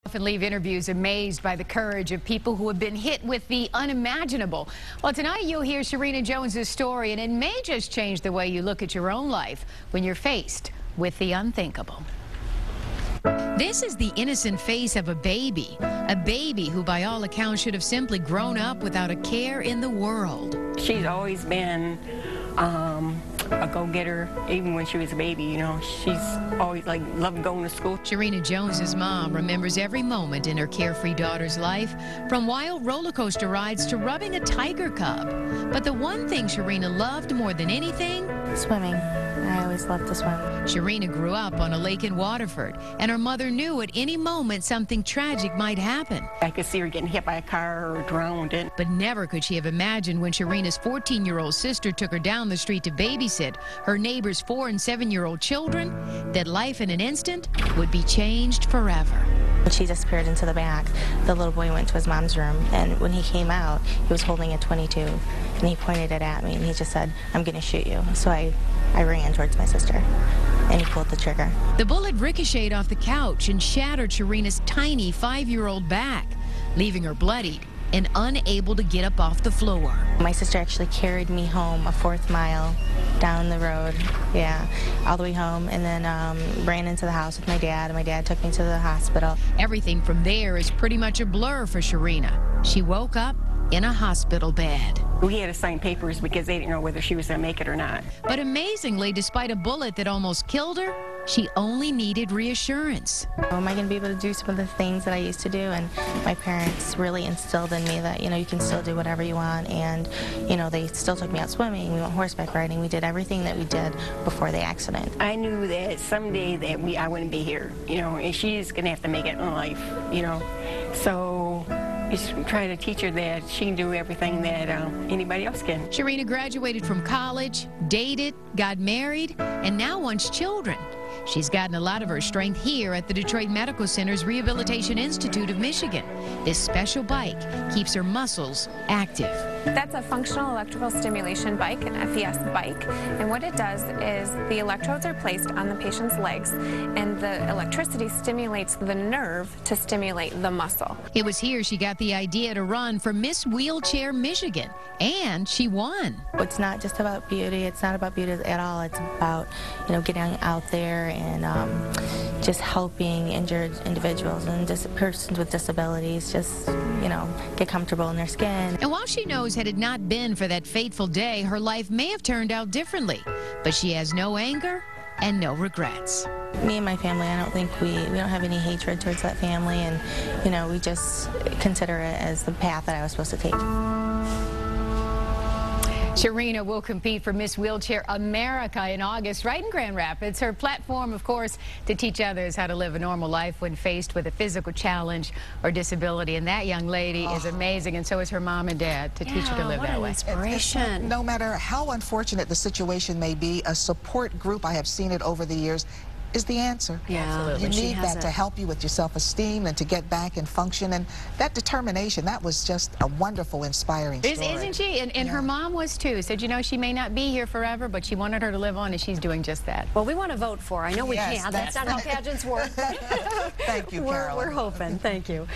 Often leave interviews amazed by the courage of people who have been hit with the unimaginable. Well, tonight you'll hear Sharina Jones's story, and it may just change the way you look at your own life when you're faced with the unthinkable. This is the innocent face of a baby who by all accounts should have simply grown up without a care in the world. She's always been a go-getter, even when she was a baby, you know. She's always loved going to school. Sharina Jones's mom remembers every moment in her carefree daughter's life, from wild roller coaster rides to rubbing a tiger cub. But the one thing Sharina loved more than anything? Swimming. I always loved to swim. Sharina grew up on a lake in Waterford, and her mother knew at any moment something tragic might happen. I could see her getting hit by a car or drowned. But never could she have imagined when Sharina's 14-year-old sister took her down the street to babysit her neighbor's 4- and 7-year-old children, that life in an instant would be changed forever. When she disappeared into the back, the little boy went to his mom's room, and when he came out, he was holding a .22, and he pointed it at me, and he just said, "I'm going to shoot you." So I ran towards my sister, and he pulled the trigger. The bullet ricocheted off the couch and shattered Sharina's tiny 5-year-old back, leaving her bloodied and unable to get up off the floor. My sister actually carried me home a 4th mile down the road, all the way home, and then ran into the house with my dad, and my dad took me to the hospital. Everything from there is pretty much a blur for Sharina. She woke up in a hospital bed. We had to sign papers because they didn't know whether she was going to make it or not. But amazingly, despite a bullet that almost killed her, she only needed reassurance. Am I going to be able to do some of the things that I used to do? And my parents really instilled in me that, you can still do whatever you want. And, they still took me out swimming. We went horseback riding. We did everything that we did before the accident. I knew that someday that I wouldn't be here, and she's going to have to make it in life, So just trying to teach her that she can do everything that anybody else can. Sharina graduated from college, dated, got married, and now wants children. She's gotten a lot of her strength here at the Detroit Medical Center's Rehabilitation Institute of Michigan. This special bike keeps her muscles active. That's a functional electrical stimulation bike, an FES bike, and what it does is the electrodes are placed on the patient's legs, and the electricity stimulates the nerve to stimulate the muscle. It was here she got the idea to run for Miss Wheelchair Michigan, and she won. It's not just about beauty. It's not about beauty at all. It's about, getting out there and just helping injured individuals and persons with disabilities just, get comfortable in their skin. And while she knows had it not been for that fateful day, her life may have turned out differently. But she has no anger and no regrets. Me and my family, I don't think we don't have any hatred towards that family, and, we just consider it as the path that I was supposed to take. Sharina will compete for Miss Wheelchair America in August right in Grand Rapids. Her platform, of course, to teach others how to live a normal life when faced with a physical challenge or disability. And that young lady is amazing, and so is her mom and dad, to teach her to live that way. Inspiration. No matter how unfortunate the situation may be, a support group, I have seen it over the years, is the answer. Yeah, absolutely. You need that to help you with your self-esteem and to get back and function. And that determination, that was just a wonderful, inspiring story. Isn't she? And her mom was too. Said, she may not be here forever, but she wanted her to live on, and she's doing just that. Well, we want to vote for her. I know we can't. That's not how pageants work. Thank you, Carolyn. We're hoping. Thank you.